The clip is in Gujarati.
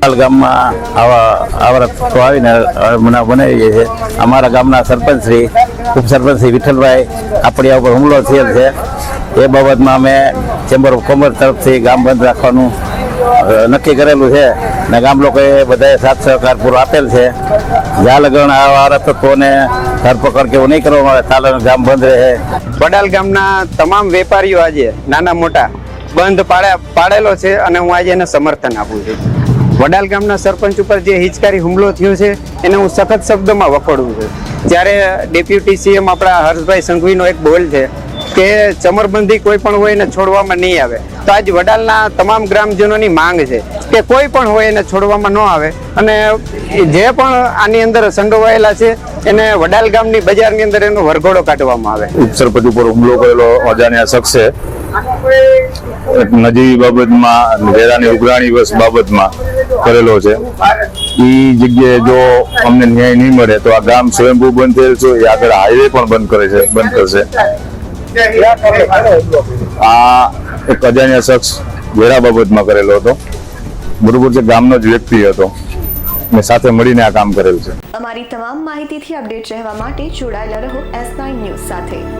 ગામમાં આવા તો આવીને બનાવીએ છીએ. અમારા ગામના સરપંચ શ્રી ઉપસરપંચ શ્રી વિઠ્ઠલભાઈ આપણી ઉપર હુમલો થયેલ છે. એ બાબતમાં અમે ચેમ્બર ઓફ કોમર્સ તરફથી ગામ બંધ રાખવાનું નક્કી કરેલું છે ને ગામ લોકોએ બધાએ સાથ સહકાર પૂરો આપેલ છે. જ્યાં લગન આવા તત્વોને ધરપકડ કે એવું નહીં કરવામાં આવે તાલે ગામ બંધ રહે. વડાલ ગામના તમામ વેપારીઓ આજે નાના મોટા બંધ પાડેલો છે અને હું આજે એને સમર્થન આપું છું. વડાલ ગામના સરપંચ ઉપર જે હિચકારી હુમલો થયો છે એને હું સખત શબ્દોમાં વખોડું છું. જ્યારે ડેપ્યુટી સીએમ આપણા હર્ષભાઈ સંઘવીનો એક બોલ છે કે ચમરબંધી કોઈ પણ હોય એને છોડવામાં નહીં આવે, તો આજ વડાલના તમામ ગ્રામજનોની માંગ છે કે કોઈ પણ હોય એને છોડવામાં ન આવે અને જે પણ આની અંદર સંડોવાયેલા છે એને વડાલ ગામની બજારની અંદર એનો વરઘોડો કાઢવામાં આવે. ઉપસરપંચ ઉપર હુમલો કરેલો અજાણ્યા શખ્સે નજીવી બાબતમાં વેરાની ઉઘરાણી વસ બાબતમાં કરેલો છે. એ જગ્યાએ જો અમને ન્યાય નહીં મળે તો આ ગામ સ્વયંભૂ બંધ થયેલ છે. એ આગળ હાઈવે પણ બંધ કરશે. આ એક અજાણ્યા શખ્સ વેરા બાબતમાં કરેલો હતો. બરોબર છે, ગામનો જ વ્યક્તિ હતો ને સાથે મળીને આ કામ કરેલ છે. અમારી તમામ માહિતીથી અપડેટ રહેવા માટે જોડાયેલા રહો S9 ન્યૂઝ સાથે.